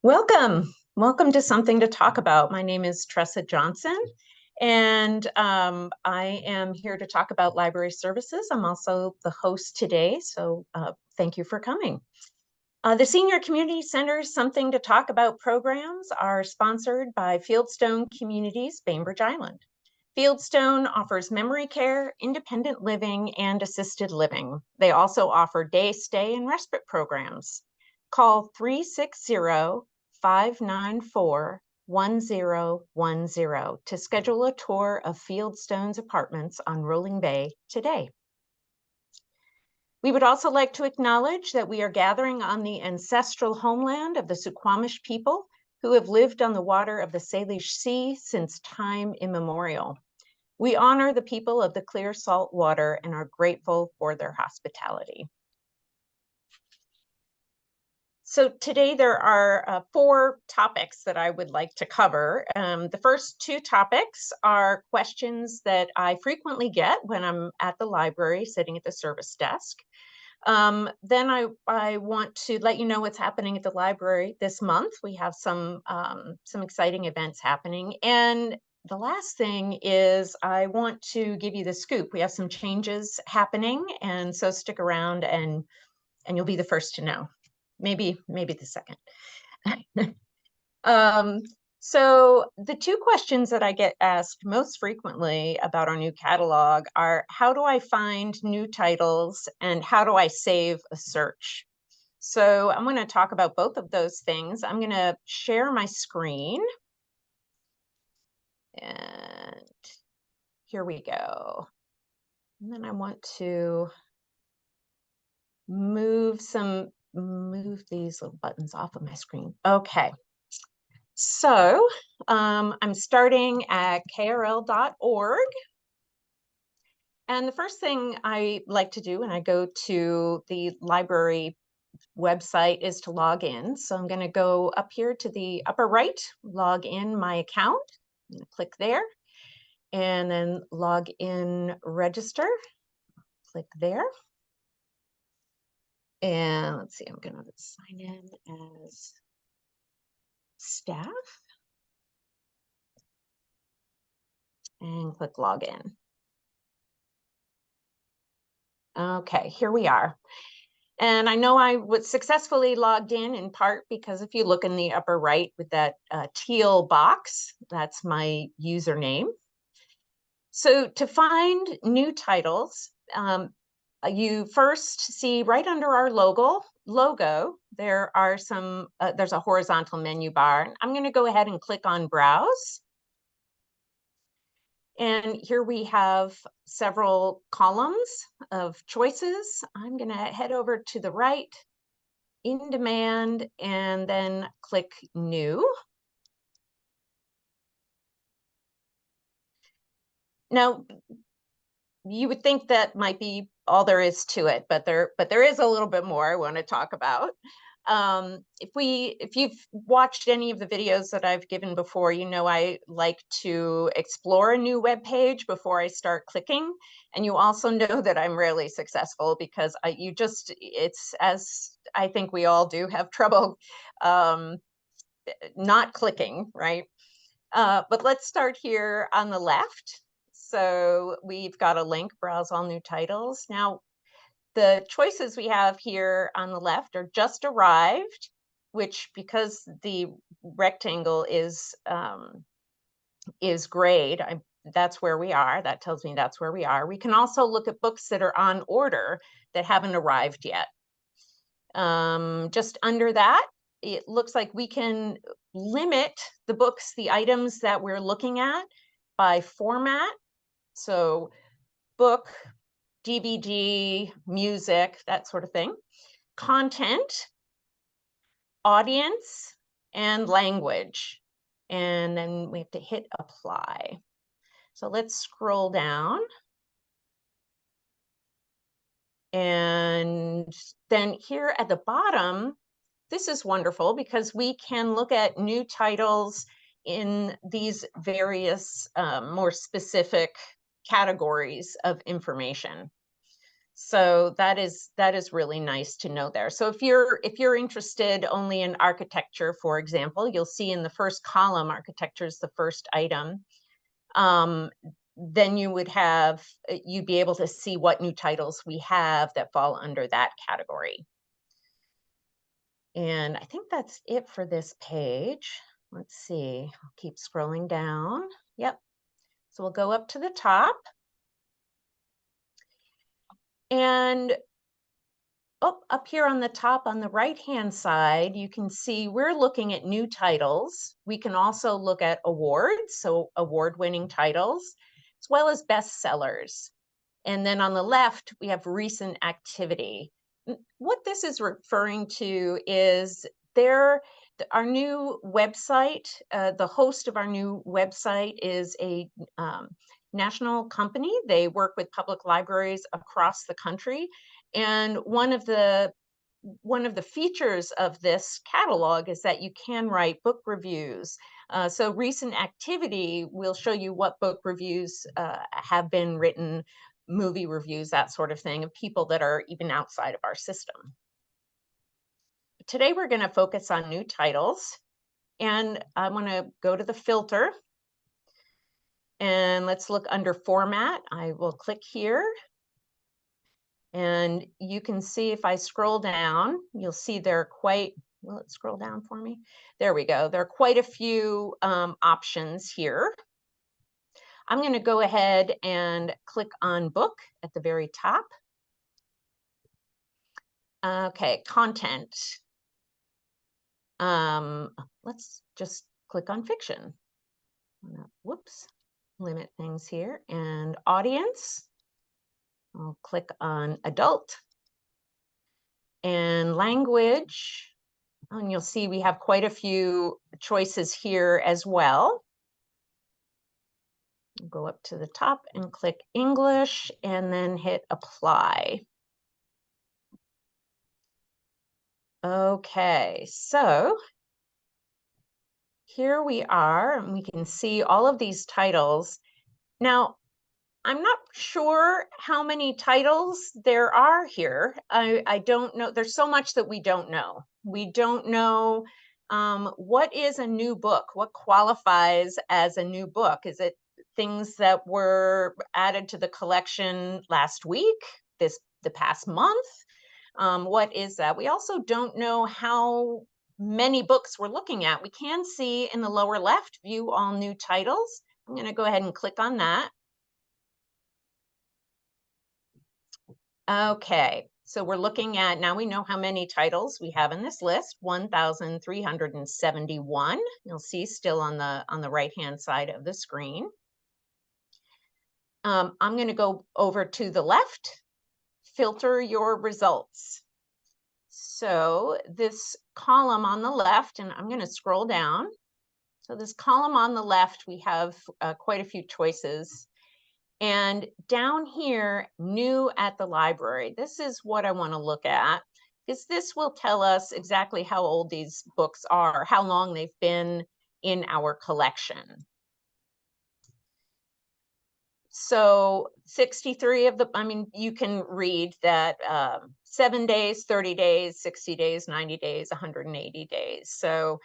Welcome. Welcome to Something to Talk About. My name is Tressa Johnson, and I am here to talk about library services. I'm also the host today, so thank you for coming. The Senior Community Center's Something to Talk About programs are sponsored by Fieldstone Communities, Bainbridge Island. Fieldstone offers memory care, independent living, and assisted living. They also offer day stay and respite programs. Call 360-594-1010 to schedule a tour of Fieldstone's apartments on Rolling Bay today. We would also like to acknowledge that we are gathering on the ancestral homeland of the Suquamish people who have lived on the water of the Salish Sea since time immemorial. We honor the people of the clear salt water and are grateful for their hospitality. So today there are 4 topics that I would like to cover. The first 2 topics are questions that I frequently get when I'm at the library sitting at the service desk. Then I want to let you know what's happening at the library this month. We have some exciting events happening. And the last thing is I want to give you the scoop. We have some changes happening, and so stick around and you'll be the first to know. Maybe the second. So the 2 questions that I get asked most frequently about our new catalog are, how do I find new titles and how do I save a search? So I'm going to talk about both of those things. I'm going to share my screen. And here we go. And then I want to move these little buttons off of my screen. Okay. So I'm starting at krl.org. And the first thing I like to do when I go to the library website is to log in. So I'm going to go up here to the upper right, log in my account. I'm going to click there and then log in, register. Click there. And let's see, I'm going to sign in as staff and click login. Okay, here we are. And I know I was successfully logged in part because if you look in the upper right with that teal box, that's my username. So to find new titles, you first see right under our logo, there are there's a horizontal menu bar. I'm going to go ahead and click on Browse. And here we have several columns of choices. I'm going to head over to the right, In Demand, and then click New. Now, you would think that might be all there is to it, but there is a little bit more I want to talk about. If you've watched any of the videos that I've given before, you know I like to explore a new web page before I start clicking. And you also know that I'm rarely successful because it's, as I think we all do, have trouble not clicking, right? But let's start here on the left. So we've got a link, browse all new titles. Now, the choices we have here on the left are just arrived, which, because the rectangle is grayed, that's where we are. That tells me that's where we are. We can also look at books that are on order that haven't arrived yet. Just under that, it looks like we can limit the books, the items that we're looking at by format. So book, DVD, music, that sort of thing. Content, audience, and language. And then we have to hit apply. So let's scroll down. And then here at the bottom, this is wonderful because we can look at new titles in these various more specific categories of information. So that is really nice to know there. So if you're interested only in architecture, for example, you'll see in the first column, architecture is the first item. Then you'd be able to see what new titles we have that fall under that category. And I think that's it for this page. Let's see, I'll keep scrolling down. Yep. So we'll go up to the top. And up here on the top on the right-hand side, you can see we're looking at new titles. We can also look at awards, so award-winning titles, as well as bestsellers. And then on the left, we have recent activity. What this is referring to is our new website. The host of our new website is a national company. They work with public libraries across the country. And one of the features of this catalog is that you can write book reviews. So recent activity will show you what book reviews have been written, movie reviews, that sort of thing, of people that are even outside of our system. Today, we're going to focus on new titles. And I want to go to the filter. And let's look under format. I will click here. And you can see if I scroll down, you'll see there are quite, will it scroll down for me? There we go. There are quite a few options here. I'm going to go ahead and click on book at the very top. Okay, content. Let's just click on fiction. Whoops, limit things here. And audience. I'll click on adult. And language. And you'll see we have quite a few choices here as well. Go up to the top and click English and then hit apply. Okay, so here we are, and we can see all of these titles. Now, I'm not sure how many titles there are here. I don't know. There's so much that we don't know. We don't know what is a new book? What qualifies as a new book? Is it things that were added to the collection last week, the past month? What is that? We also don't know how many books we're looking at. We can see in the lower left, view all new titles. I'm going to go ahead and click on that. Okay, so we're looking at, now we know how many titles we have in this list, 1,371. You'll see still on the right-hand side of the screen. I'm going to go over to the left, filter your results. So this column on the left, and I'm going to scroll down. So this column on the left, we have quite a few choices. And down here, new at the library, this is what I want to look at, because this will tell us exactly how old these books are, how long they've been in our collection. So 63 of the, I mean, you can read that 7 days, 30 days, 60 days, 90 days, 180 days. So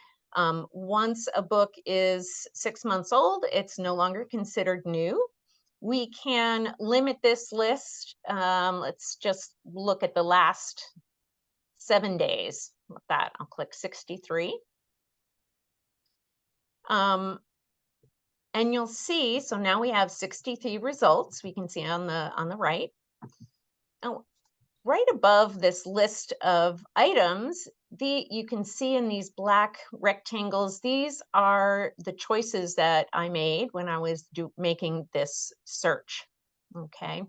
once a book is 6 months old, it's no longer considered new. We can limit this list. Let's just look at the last 7 days. With that, I'll click 63. And you'll see, so now we have 63 results. We can see on the right. Now, right above this list of items, you can see in these black rectangles, these are the choices that I made when I was making this search. Okay.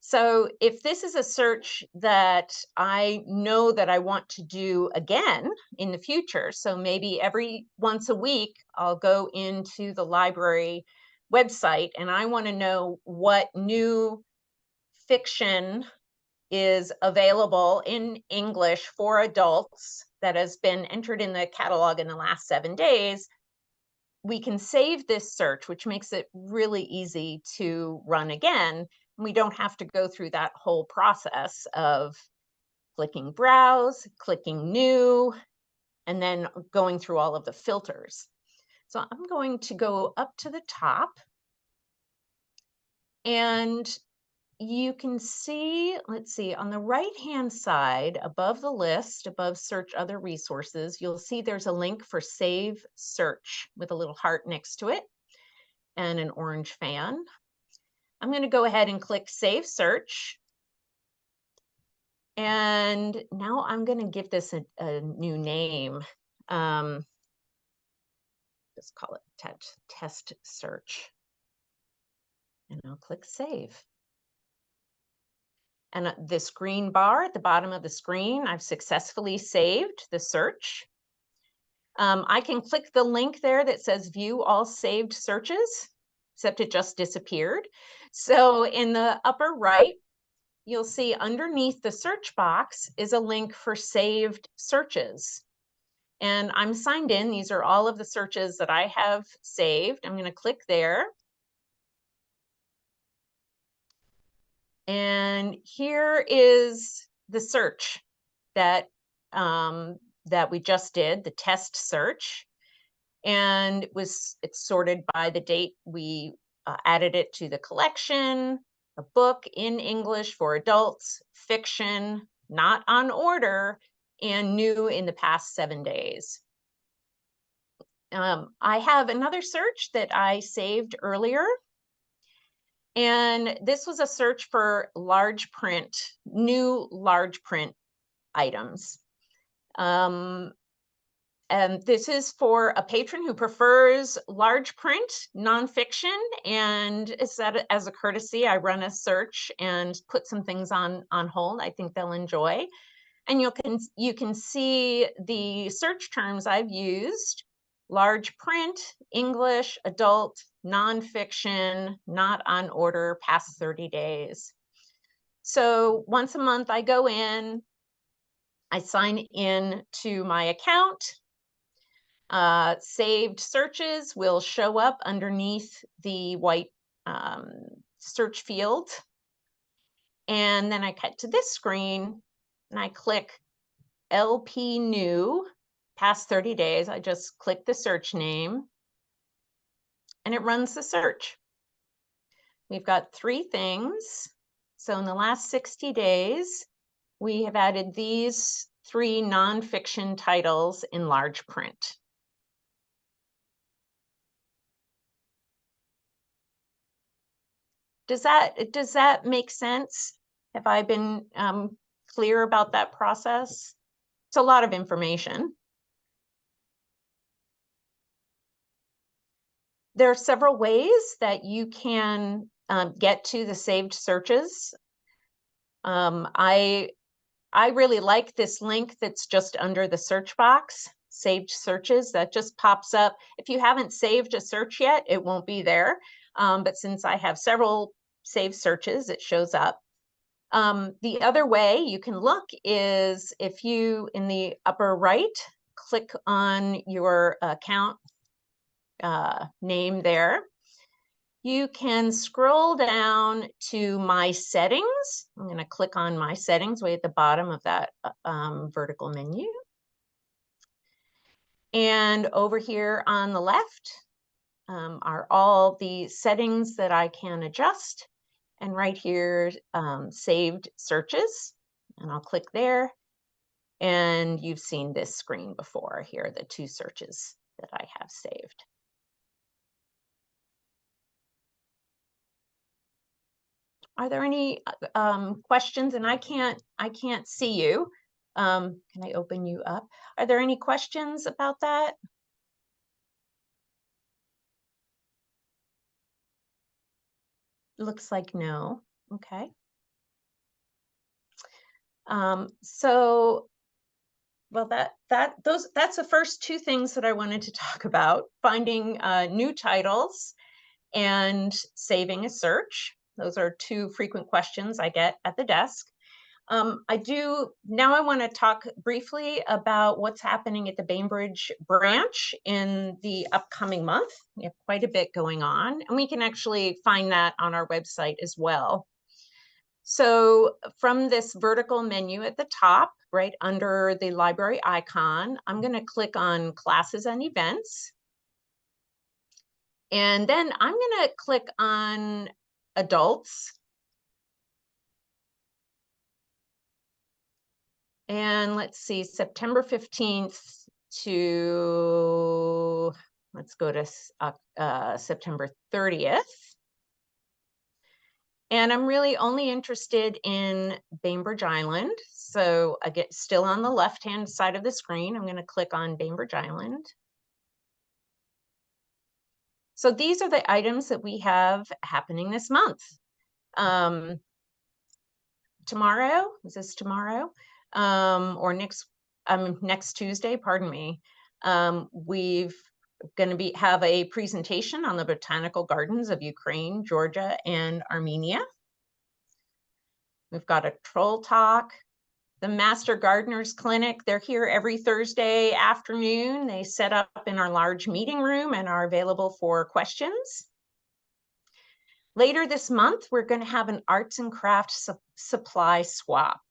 So if this is a search that I know that I want to do again in the future, so maybe every once a week, I'll go into the library website and I want to know what new fiction is available in English for adults that has been entered in the catalog in the last 7 days, we can save this search, which makes it really easy to run again. We don't have to go through that whole process of clicking browse, clicking new, and then going through all of the filters. So I'm going to go up to the top, and you can see, let's see, on the right-hand side, above the list, above search other resources, you'll see there's a link for Save Search with a little heart next to it and an orange fan. I'm going to go ahead and click Save Search. And now I'm going to give this a new name. Just call it Test Search. And I'll click Save. And this green bar at the bottom of the screen, I've successfully saved the search. I can click the link there that says View All Saved Searches, except it just disappeared. So in the upper right, you'll see underneath the search box is a link for saved searches. And I'm signed in. These are all of the searches that I have saved. I'm going to click there. And here is the search that, that we just did, the test search. And it's sorted by the date we added it to the collection, a book in English for adults, fiction, not on order, and new in the past 7 days. I have another search that I saved earlier. And this was a search for large print, new large print items. And this is for a patron who prefers large print nonfiction, and it's that as a courtesy, I run a search and put some things on hold I think they'll enjoy. And you can see the search terms I've used: large print, English, adult, nonfiction, not on order, past 30 days. So once a month I go in, I sign in to my account. Saved searches will show up underneath the white search field. And then I cut to this screen and I click LP New, past 30 days. I just click the search name and it runs the search. We've got 3 things. So in the last 60 days, we have added these 3 nonfiction titles in large print. Does that make sense? Have I been clear about that process? It's a lot of information. There are several ways that you can get to the saved searches. I really like this link that's just under the search box, saved searches, that just pops up. If you haven't saved a search yet, it won't be there. But since I have several saved searches, it shows up. The other way you can look is if you, in the upper right, click on your account name there, you can scroll down to My Settings. I'm going to click on My Settings way at the bottom of that vertical menu. And over here on the left are all the settings that I can adjust. And right here, saved searches. And I'll click there. And you've seen this screen before. Here are the 2 searches that I have saved. Are there any questions? And I can't see you. Can I open you up? Are there any questions about that? Looks like no. Okay. So, well, that's the first 2 things that I wanted to talk about: finding new titles and saving a search. Those are 2 frequent questions I get at the desk. Now I want to talk briefly about what's happening at the Bainbridge branch in the upcoming month. We have quite a bit going on, and we can actually find that on our website as well. So from this vertical menu at the top, right under the library icon, I'm going to click on classes and events. And then I'm going to click on adults. And let's see, September 15th to, let's go to September 30th. And I'm really only interested in Bainbridge Island. So I get still on the left-hand side of the screen. I'm going to click on Bainbridge Island. So these are the items that we have happening this month. Tomorrow, is this tomorrow? Or next Tuesday, pardon me. We've going to have a presentation on the botanical gardens of Ukraine, Georgia, and Armenia. We've got a troll talk. The Master Gardeners Clinic, they're here every Thursday afternoon. They set up in our large meeting room and are available for questions. Later this month, we're going to have an arts and crafts supply swap.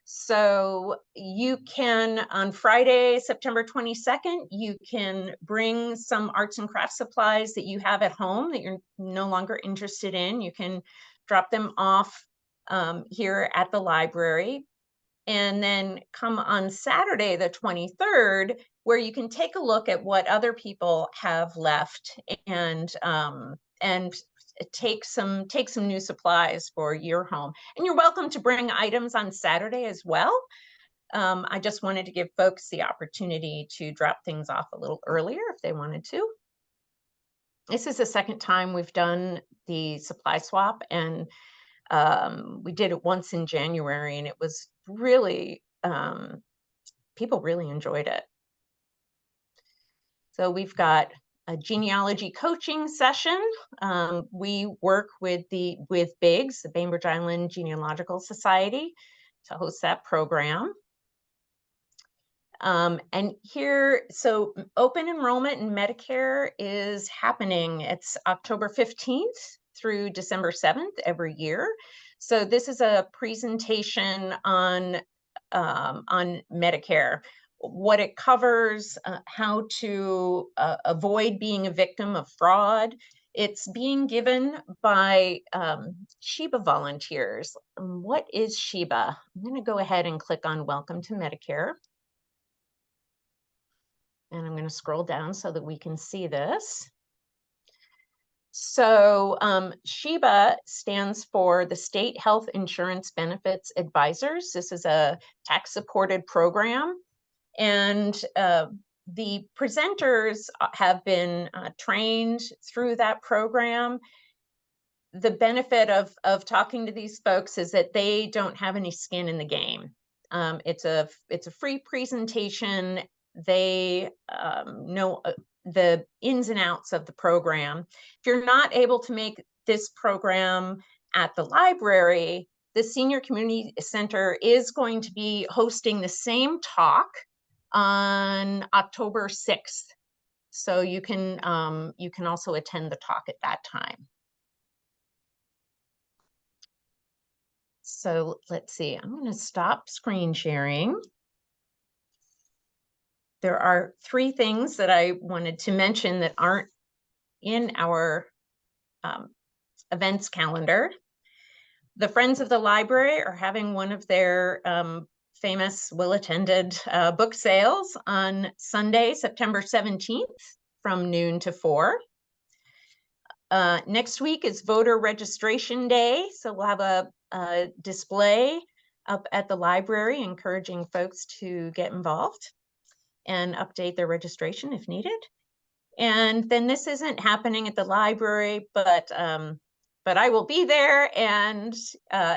So you can, on Friday, September 22nd, you can bring some arts and crafts supplies that you have at home that you're no longer interested in. You can drop them off here at the library. And then come on Saturday, the 23rd, where you can take a look at what other people have left and take some new supplies for your home. And you're welcome to bring items on Saturday as well. I just wanted to give folks the opportunity to drop things off a little earlier if they wanted to. This is the second time we've done the supply swap, and we did it once in January, and it was really, people really enjoyed it. So we've got a genealogy coaching session. We work with BIGS, the Bainbridge Island Genealogical Society, to host that program. And here, so open enrollment in Medicare is happening. It's October 15th through December 7th every year. So this is a presentation on Medicare, what it covers, how to avoid being a victim of fraud. It's being given by Sheba volunteers. What is Sheba? I'm going to go ahead and click on Welcome to Medicare. And I'm going to scroll down so that we can see this. So SHEBA stands for the State Health Insurance Benefits Advisors. This is a tax-supported program. And the presenters have been trained through that program. The benefit of talking to these folks is that they don't have any skin in the game. It's a free presentation. They know the ins and outs of the program. If you're not able to make this program at the library, the Senior Community Center is going to be hosting the same talk on October 6th. So you can also attend the talk at that time. So let's see, I'm going to stop screen sharing. There are three things that I wanted to mention that aren't in our events calendar. The Friends of the Library are having one of their famous, well-attended book sales on Sunday, September 17th from noon to 4. Next week is voter registration day, so we'll have a display up at the library encouraging folks to get involved and update their registration if needed. And then this isn't happening at the library, but I will be there, and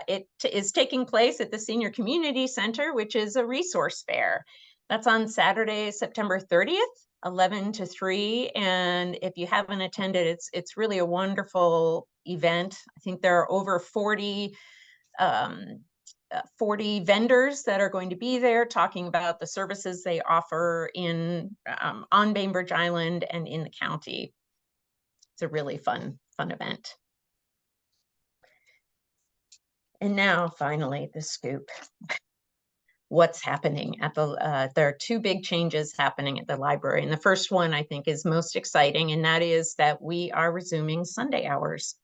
it is taking place at the Senior Community Center, which is a resource fair. That's on Saturday, September 30th, 11 to 3. And if you haven't attended, it's really a wonderful event. I think there are over 40 vendors that are going to be there talking about the services they offer on Bainbridge Island and in the county. It's a really fun event. And now finally the scoop. What's happening at the, there are two big changes happening at the library. And the first one I think is most exciting, and that is that we are resuming Sunday hours.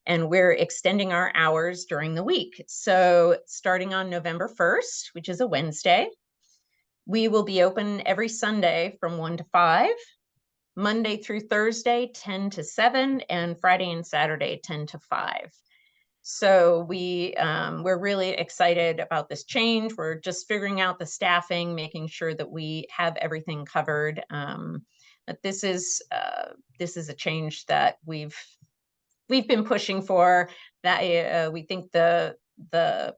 And we're extending our hours during the week. So starting on November 1st, which is a Wednesday, we will be open every Sunday from 1 to 5, Monday through Thursday, 10 to 7, and Friday and Saturday, 10 to 5. So we're really excited about this change. We're just figuring out the staffing, making sure that we have everything covered. But this is a change that we've been pushing for, that we think the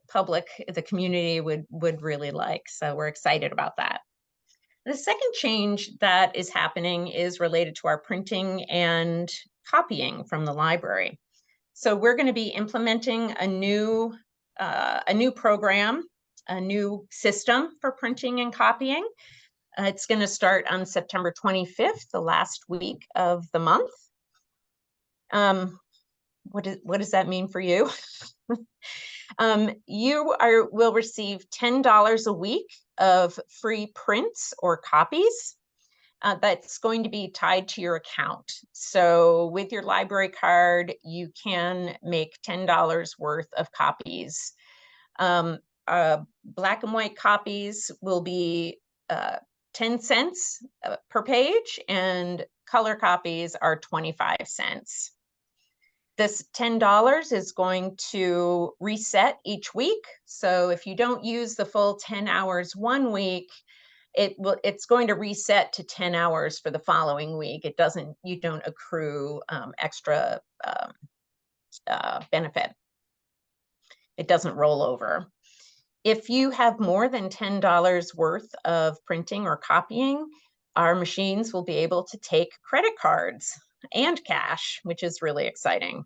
public, the community would really like. So we're excited about that. The second change that is happening is related to our printing and copying from the library. So we're going to be implementing a new program, a new system for printing and copying. It's going to start on September 25th, the last week of the month. What does that mean for you? You will receive $10 a week of free prints or copies. That's going to be tied to your account. So with your library card, you can make $10 worth of copies. Black and white copies will be 10 cents per page, and color copies are 25 cents. This $10 is going to reset each week. So if you don't use the full 10 hours one week, it's going to reset to 10 hours for the following week. You don't accrue extra benefit. It doesn't roll over. If you have more than $10 worth of printing or copying, our machines will be able to take credit cards and cash, which is really exciting.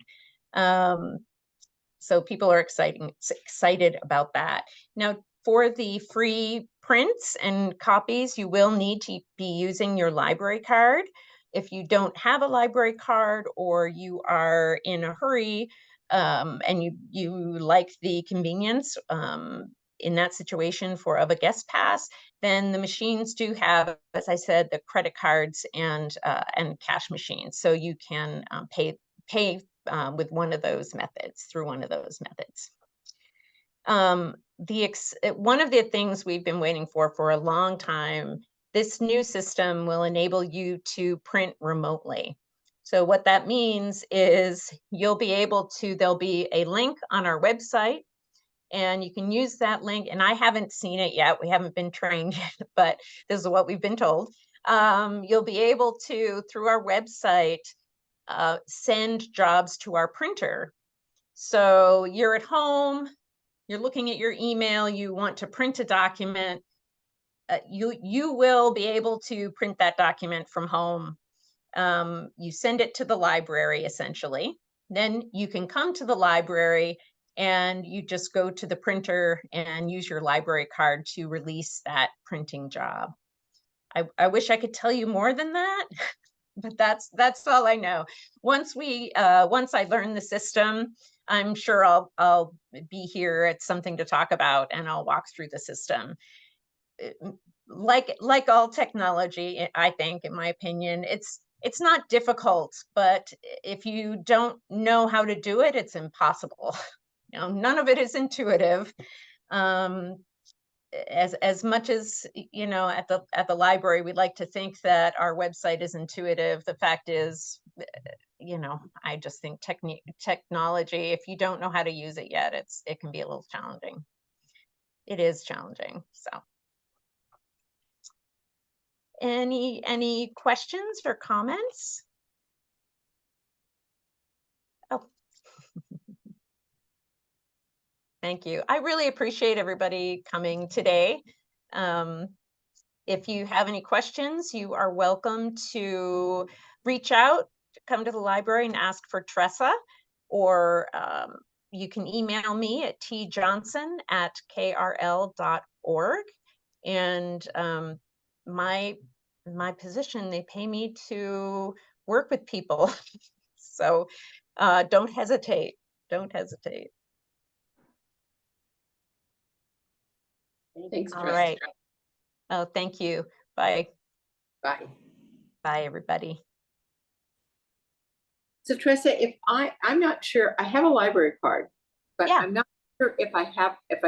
So people are excited about that. Now, for the free prints and copies, you will need to be using your library card. If you don't have a library card, or you are in a hurry and you like the convenience in that situation of a guest pass, then the machines do have, as I said, the credit cards and cash machines. So you can pay with one of those methods, through one of those methods. One of the things we've been waiting for a long time, this new system will enable you to print remotely. So what that means is you'll be able to, there'll be a link on our website, and you can use that link. And I haven't seen it yet. We haven't been trained yet, but this is what we've been told. You'll be able to, through our website, send jobs to our printer. So you're at home, you're looking at your email, you want to print a document, you will be able to print that document from home. You send it to the library, essentially. Then you can come to the library and you just go to the printer and use your library card to release that printing job. I wish I could tell you more than that, but that's all I know. Once I learn the system, I'm sure I'll be here at something to talk about, and I'll walk through the system. Like all technology, I think, in my opinion, it's not difficult, but if you don't know how to do it, it's impossible. You know, none of it is intuitive. As much as, you know, at the library, we'd like to think that our website is intuitive. The fact is, you know, I just think technology, if you don't know how to use it yet, it can be a little challenging. It is challenging. So any questions or comments? Oh. Thank you. I really appreciate everybody coming today. If you have any questions, you are welcome to reach out, come to the library and ask for Tressa, or you can email me at tjohnson@krl.org. And my position, they pay me to work with people. So don't hesitate. Don't hesitate. Thanks, All Tressa. right. Oh, thank you. Bye. Bye. Bye, everybody. So Tressa, if I'm not sure, I have a library card, but Yeah. I'm not sure if I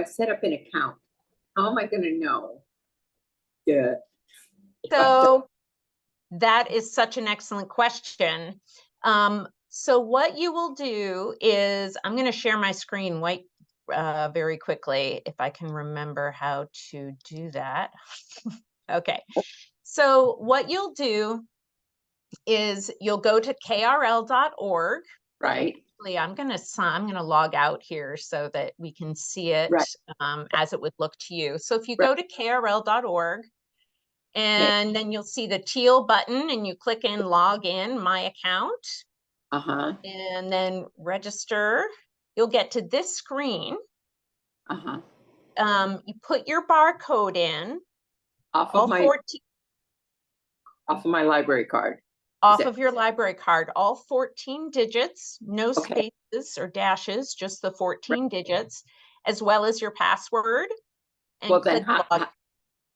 set up an account, how am I going to know? Yeah. So that is such an excellent question. So what you will do is, I'm going to share my screen very quickly, if I can remember how to do that. Okay. So what you'll do is you'll go to krl.org. Right. I'm gonna log out here so that we can see it as it would look to you. So if you go to krl.org, and then you'll see the teal button and you click in log in my account. And then register. You'll get to this screen. You put your barcode in. Off of my library card. Off of your library card, all 14 digits, no spaces or dashes, just the 14 digits, as well as your password. And well, then how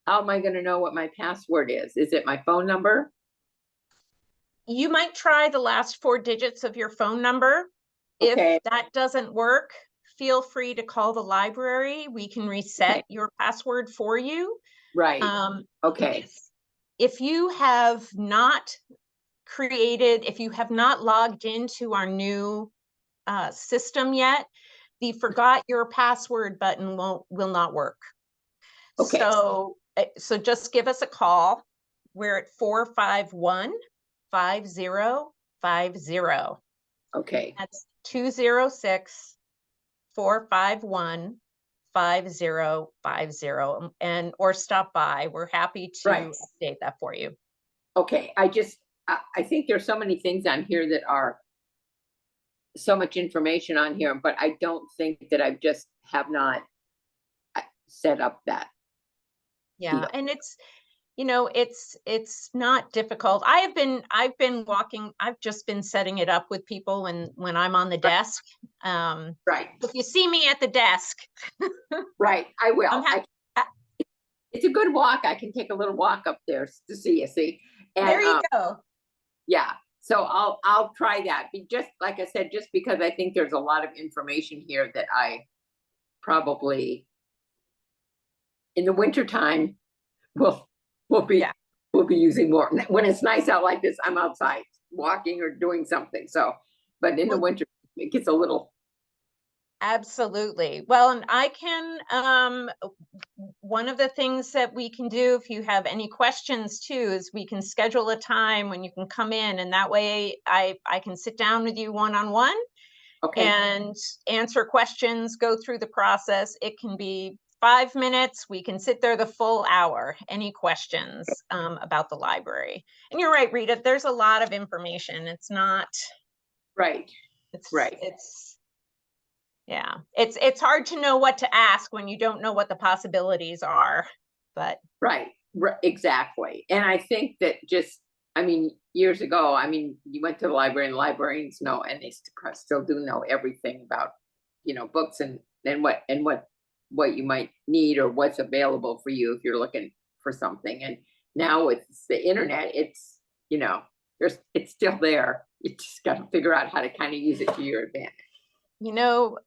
am I going to know what my password is? Is it my phone number? You might try the last 4 digits of your phone number. If that doesn't work, feel free to call the library. We can reset your password for you. Right. If you have not if you have not logged into our new system yet, the forgot your password button will not work. So just give us a call. We're at 451-5050. That's 206-451-5050, or stop by. We're happy to update that for you. I think there's so many things on here that are so much information on here, but I don't think that I just have not set up that. Yeah, and it's not difficult. I've just been setting it up with people when I'm on the desk. If you see me at the desk. I will. It's a good walk. I can take a little walk up there to see you. And, there you go. Yeah. So I'll try that. Just like I said, just because I think there's a lot of information here that I probably in the wintertime we'll be using more. When it's nice out like this, I'm outside walking or doing something. So, but in the winter it gets a little. Absolutely. Well, and I can, one of the things that we can do if you have any questions too, is we can schedule a time when you can come in, and that way I can sit down with you one-on-one and answer questions, go through the process. It can be 5 minutes. We can sit there the full hour. Any questions about the library? And you're right, Rita, there's a lot of information. It's not. It's hard to know what to ask when you don't know what the possibilities are, but. Exactly. And I think that years ago, you went to the library and librarians know, and they still do know everything about, books and what you might need or what's available for you if you're looking for something. And now with the internet, it's, it's still there. You just got to figure out how to kind of use it to your advantage.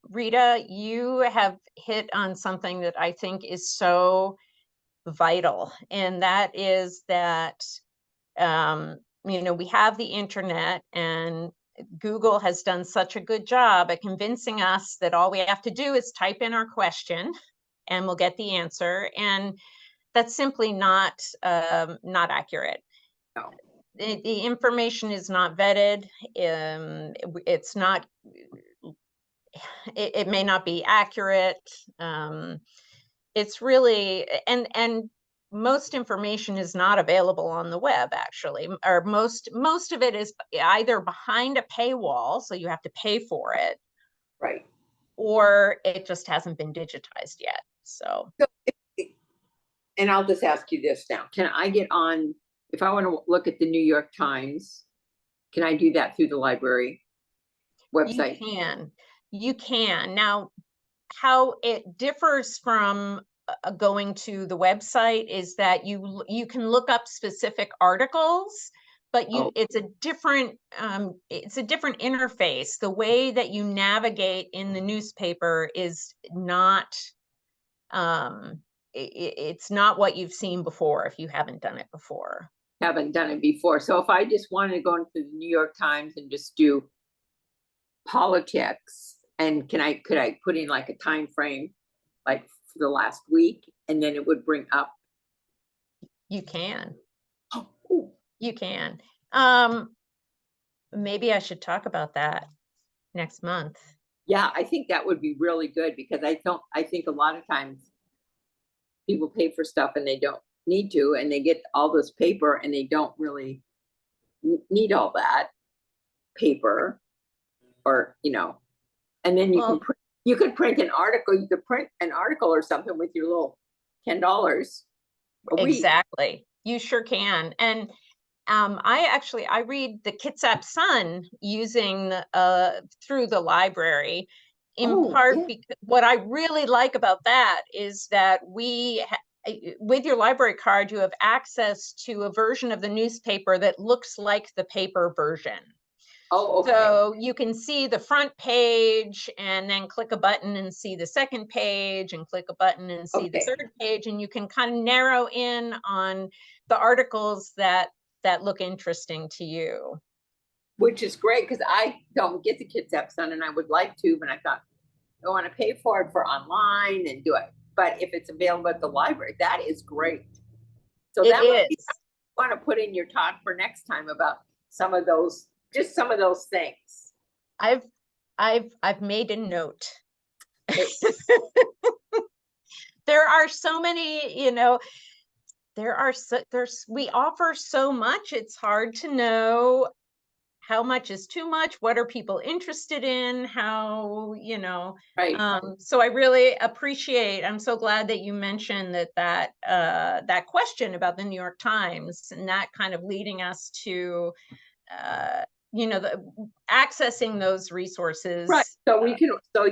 Rita, you have hit on something that I think is so vital, and that is that, we have the internet, and Google has done such a good job at convincing us that all we have to do is type in our question and we'll get the answer. And that's simply not accurate. No. The information is not vetted. It's not. It may not be accurate. It's really and most information is not available on the web, actually, or most of it is either behind a paywall, so you have to pay for it, or it just hasn't been digitized yet. So and I'll just ask you this now: can I get on, if I want to look at the New York Times? Can I do that through the library website? You can. Now, how it differs from going to the website is that you can look up specific articles, but Oh. it's a different interface. The way that you navigate in the newspaper is not it's not what you've seen before if you haven't done it before. Haven't done it before. So if I just wanted to go into the New York Times and just do politics, and could I put in like a time frame, like for the last week, and then it would bring up? You can. Oh, You can. Maybe I should talk about that next month. yeah, I think that would be really good, because I think a lot of times people pay for stuff and they don't need to, and they get all this paper and they don't really need all that paper, or and then you could print an article. You could print an article or something with your little $10 a week. Exactly, you sure can. And I read the Kitsap Sun using through the library, in part because what I really like about that is that with your library card, you have access to a version of the newspaper that looks like the paper version. Oh, okay. So you can see the front page and then click a button and see the second page, and click a button and see the third page, and you can kind of narrow in on the articles that look interesting to you. Which is great, because I don't get the Kitsap Sun, and I would like to, but I thought I want to pay for it for online and do it. But if it's available at the library, that is great. So that might be something you want to put in your talk for next time about some of those, just some of those things. I've made a note. There are so many, we offer so much, it's hard to know how much is too much, what are people interested in, how, Right. So I really appreciate, I'm so glad that you mentioned that question about the New York Times, and that kind of leading us to accessing those resources. Right. So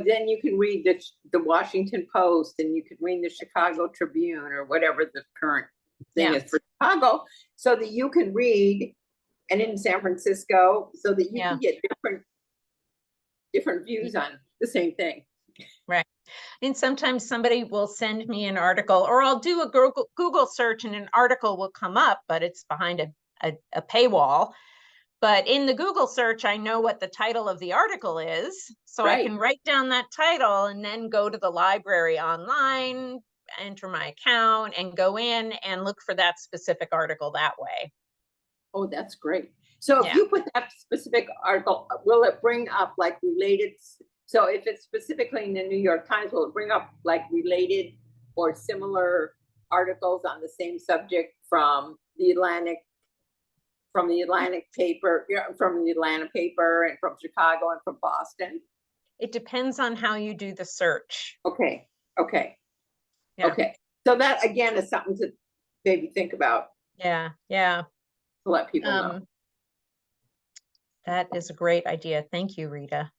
then you can read the Washington Post, and you can read the Chicago Tribune, or whatever the current thing is for Chicago, so that you can read, and in San Francisco, so that you can get different views on the same thing. Right. And sometimes somebody will send me an article, or I'll do a Google search and an article will come up, but it's behind a paywall. But in the Google search, I know what the title of the article is. So I can write down that title and then go to the library online, enter my account, and go in and look for that specific article that way. Oh, that's great. So if you put that specific article, will it bring up like related? So if it's specifically in the New York Times, will it bring up like related or similar articles on the same subject from the Atlantic paper, from the Atlanta paper, and from Chicago, and from Boston? It depends on how you do the search. Okay. Yeah. Okay. So that again is something to maybe think about. Yeah. To let people know. That is a great idea. Thank you, Rita.